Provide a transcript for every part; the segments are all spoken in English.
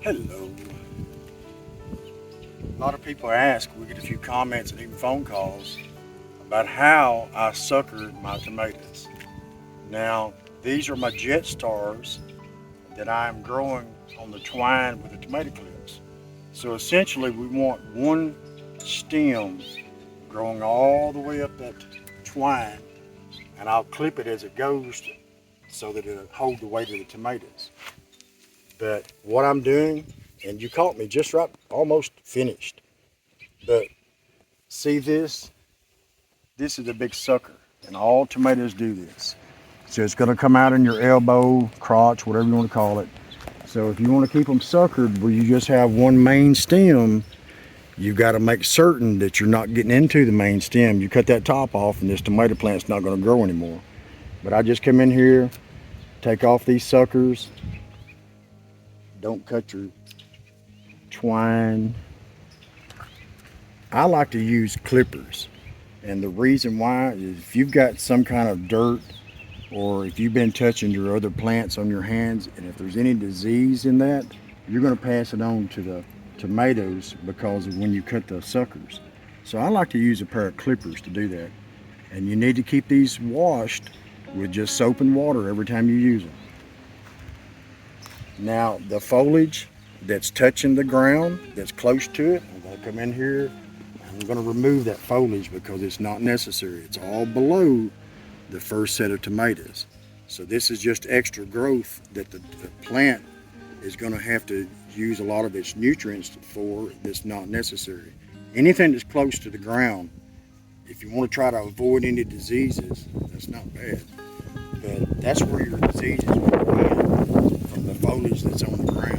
Hello. A lot of people ask, we get a few comments and even phone calls about how I suckered my tomatoes. Now, these are my jet stars that I'm growing on the twine with the tomato clips. So essentially we want one stem growing all the way up that twine, and I'll clip it as it goes so that it'll hold the weight of the tomatoes. But what I'm doing, and you caught me just right, almost finished. But see this? This is a big sucker, and all tomatoes do this. So it's going to come out in your elbow, crotch, whatever you want to call it. So if you want to keep them suckered where you just have one main stem, you've got to make certain that you're not getting into the main stem. You cut that top off and this tomato plant's not going to grow anymore. But I just come in here, take off these suckers. Don't cut your twine. I like to use clippers. And the reason why is if you've got some kind of dirt, or if you've been touching your other plants on your hands, and if there's any disease in that, you're going to pass it on to the tomatoes because of when you cut the suckers. So I like to use a pair of clippers to do that. And you need to keep these washed with just soap and water every time you use them. Now the foliage that's touching the ground, that's close to it, I'm going to come in here. I'm going to remove that foliage because it's not necessary. It's all below the first set of tomatoes. So this is just extra growth that the plant is going to have to use a lot of its nutrients for that's not necessary. Anything that's close to the ground, if you want to try to avoid any diseases, that's not bad. But that's where your diseases will come from the foliage that's on the ground.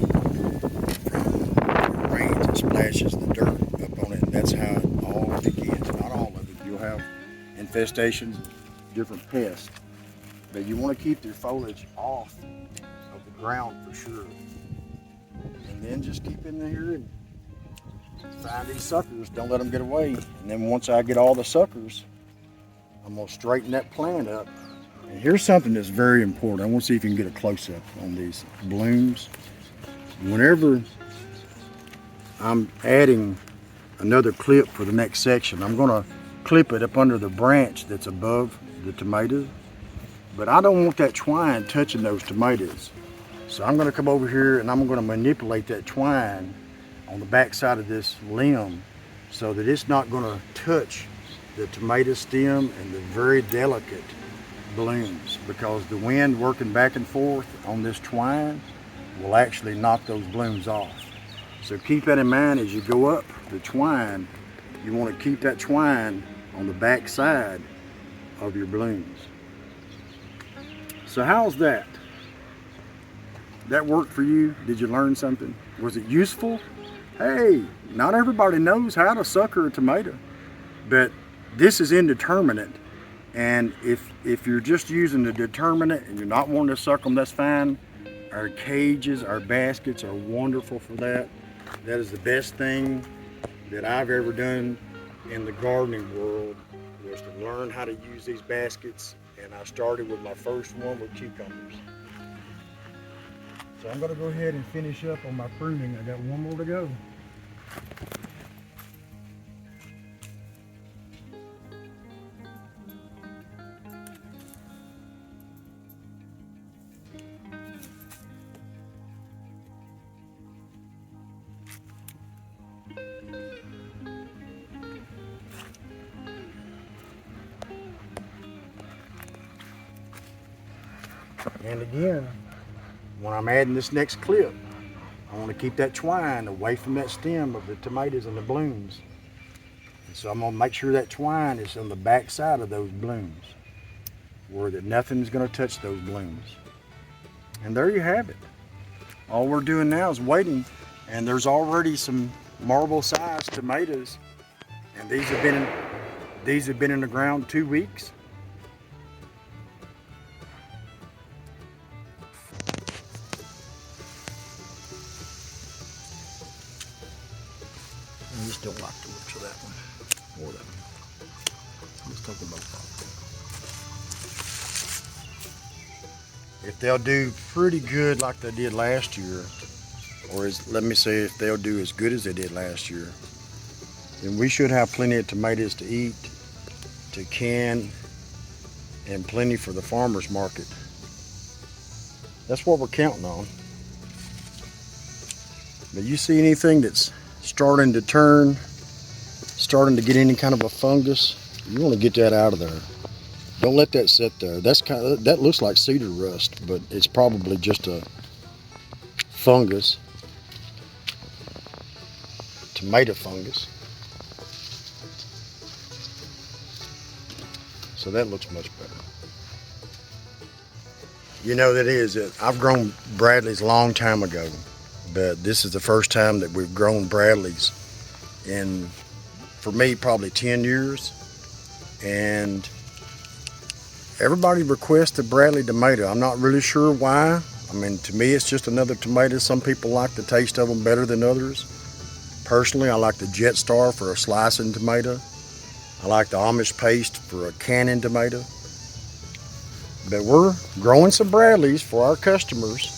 From the rains and splashes the dirt up on it. That's how it all begins. Not all of it. You'll have infestations, different pests. But you want to keep your foliage off of the ground for sure. And then just keep in here and find these suckers. Don't let them get away. And then once I get all the suckers, I'm going to straighten that plant up. And here's something that's very important. I want to see if you can get a close-up on these blooms. Whenever I'm adding another clip for the next section, I'm going to clip it up under the branch that's above the tomatoes. But I don't want that twine touching those tomatoes. So I'm going to come over here and I'm going to manipulate that twine on the back side of this limb so that it's not going to touch the tomato stem and the very delicate blooms, because the wind working back and forth on this twine will actually knock those blooms off. So keep that in mind as you go up the twine. You want to keep that twine on the back side of your blooms. So how's that? That worked for you? Did you learn something? Was it useful? Hey, not everybody knows how to sucker a tomato, but this is indeterminate. And if you're just using the determinant and you're not wanting to suck them, that's fine. Our cages, our baskets are wonderful for that. That is the best thing that I've ever done in the gardening world, was to learn how to use these baskets. And I started with my first one with cucumbers. So I'm going to go ahead and finish up on my pruning. I got one more to go. And again, when I'm adding this next clip, I want to keep that twine away from that stem of the tomatoes and the blooms. And so I'm going to make sure that twine is on the back side of those blooms, where that nothing's going to touch those blooms. And there you have it. All we're doing now is waiting, and there's already some marble-sized tomatoes, and these have been in the ground 2 weeks. I just don't like the looks of that one or that one. Let's talk about that. If they'll do pretty good like they did last year, or let me say if they'll do as good as they did last year, then we should have plenty of tomatoes to eat, to can, and plenty for the farmer's market. That's what we're counting on. But you see anything that's starting to turn, starting to get any kind of a fungus, you want to get that out of there. Don't let that sit there. That looks like cedar rust, but it's probably just a fungus, tomato fungus. So that looks much better. You know, I've grown Bradleys a long time ago, but this is the first time that we've grown Bradleys in, for me, probably 10 years. And everybody requests the Bradley tomato. I'm not really sure why. I mean, to me, it's just another tomato. Some people like the taste of them better than others. Personally, I like the Jet Star for a slicing tomato. I like the Amish paste for a canning tomato. But we're growing some Bradleys for our customers.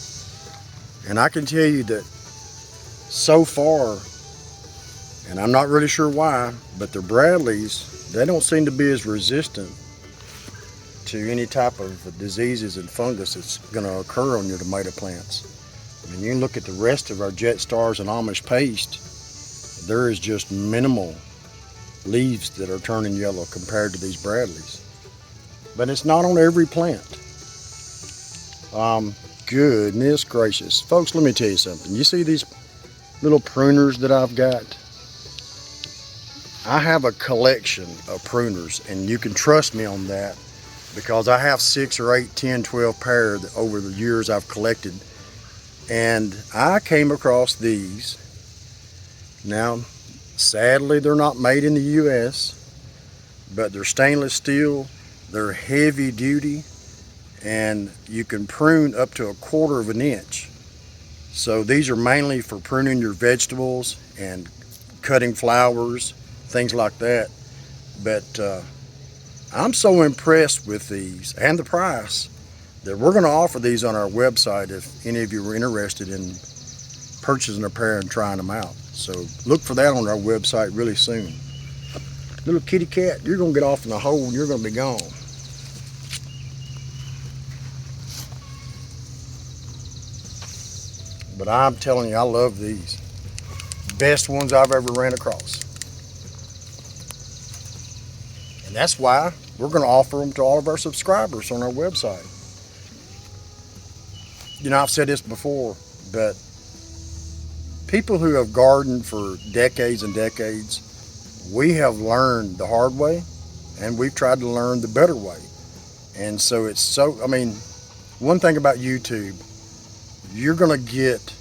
And I can tell you that so far, and I'm not really sure why, but the Bradleys, they don't seem to be as resistant to any type of diseases and fungus that's going to occur on your tomato plants. I mean, you can look at the rest of our Jet Stars and Amish paste, there is just minimal leaves that are turning yellow compared to these Bradleys. But it's not on every plant. Goodness gracious. Folks, let me tell you something. You see these little pruners that I've got? I have a collection of pruners, and you can trust me on that because I have 6 or 8, 10, 12 pair that over the years I've collected. And I came across these. Now, sadly, they're not made in the US, but they're stainless steel. They're heavy duty, and you can prune up to 1/4 of an inch. So these are mainly for pruning your vegetables and cutting flowers, things like that. But I'm so impressed with these and the price that we're going to offer these on our website if any of you are interested in purchasing a pair and trying them out. So look for that on our website really soon. Little kitty cat, you're going to get off in the hole and you're going to be gone. But I'm telling you, I love these. Best ones I've ever ran across. And that's why we're going to offer them to all of our subscribers on our website. You know, I've said this before, but people who have gardened for decades and decades, we have learned the hard way, and we've tried to learn the better way. And so it's so, I mean, one thing about YouTube, you're going to get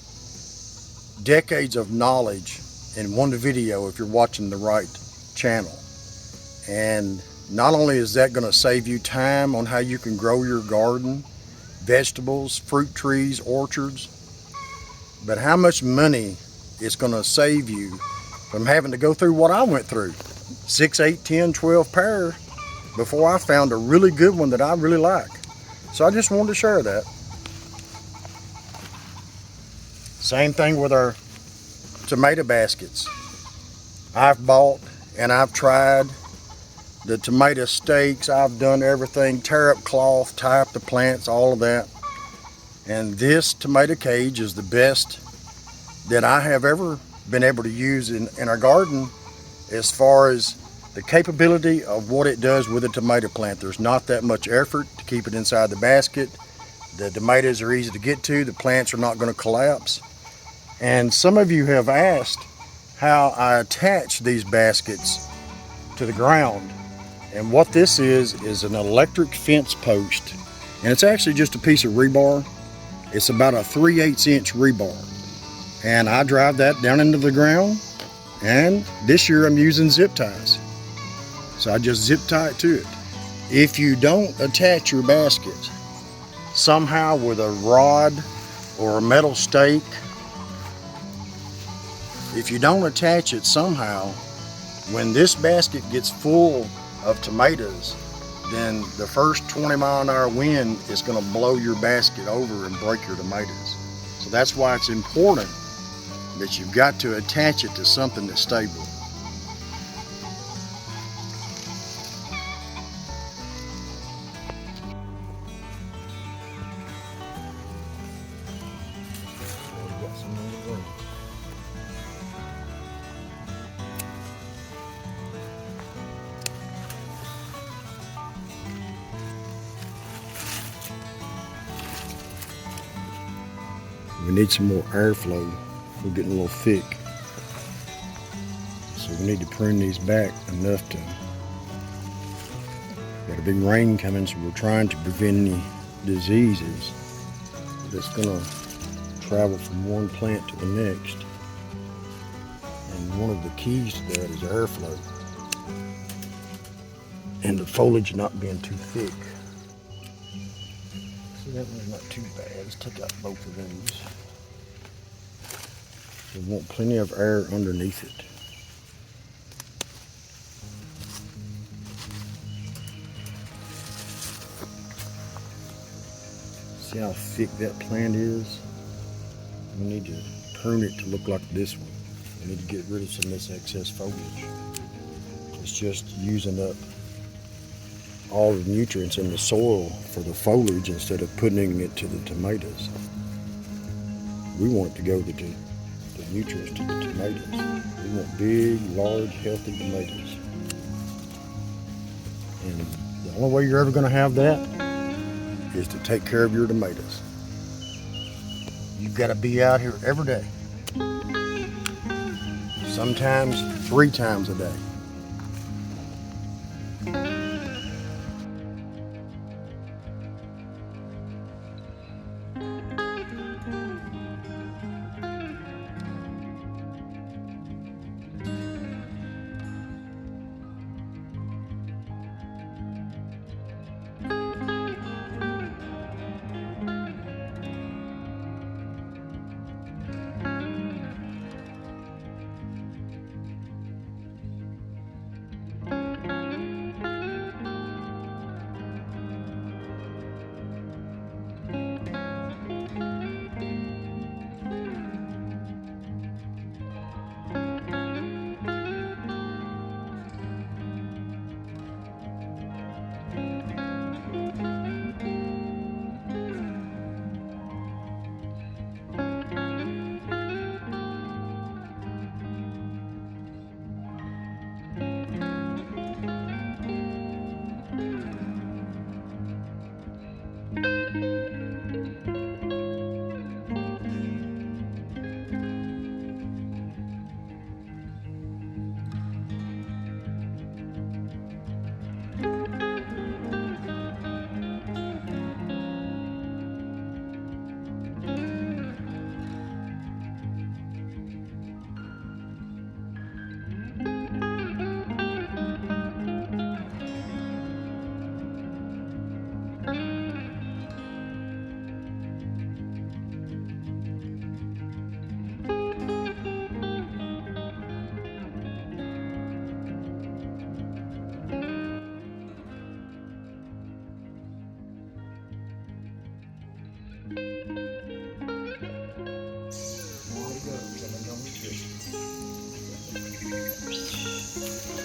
decades of knowledge in one video if you're watching the right channel. And not only is that going to save you time on how you can grow your garden, vegetables, fruit trees, orchards, but how much money it's going to save you from having to go through what I went through. 6, 8, 10, 12 pair before I found a really good one that I really like. So I just wanted to share that. Same thing with our tomato baskets. I've bought and I've tried the tomato stakes. I've done everything, tear up cloth, tie up the plants, all of that. And this tomato cage is the best that I have ever been able to use in our garden as far as the capability of what it does with a tomato plant. There's not that much effort to keep it inside the basket. The tomatoes are easy to get to. The plants are not going to collapse. And some of you have asked how I attach these baskets to the ground. And what this is an electric fence post. And it's actually just a piece of rebar. It's about a 3/8 inch rebar. And I drive that down into the ground. And this year I'm using zip ties. So I just zip tie it to it. If you don't attach your basket somehow with a rod or a metal stake, if you don't attach it somehow, when this basket gets full of tomatoes, then the first 20-mile-an-hour wind is going to blow your basket over and break your tomatoes. So that's why it's important but you've got to attach it to something that's stable. We need some more airflow. We're getting a little thick. So we need to prune these back enough to... Got a big rain coming, so we're trying to prevent any diseases that's gonna travel from one plant to the next. And one of the keys to that is airflow. And the foliage not being too thick. See, that one's not too bad. Let's take out both of those. We want plenty of air underneath it. See how thick that plant is? We need to prune it to look like this one. We need to get rid of some of this excess foliage. It's just using up all the nutrients in the soil for the foliage instead of putting it to the tomatoes. We want it to go to the nutrients to the tomatoes. We want big, large, healthy tomatoes. And the only way you're ever going to have that is to take care of your tomatoes. You've got to be out here every day. Sometimes 3 times a day.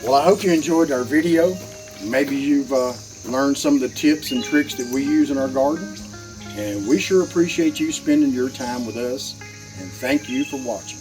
Well, I hope you enjoyed our video. Maybe you've learned some of the tips and tricks that we use in our garden. And we sure appreciate you spending your time with us. And thank you for watching.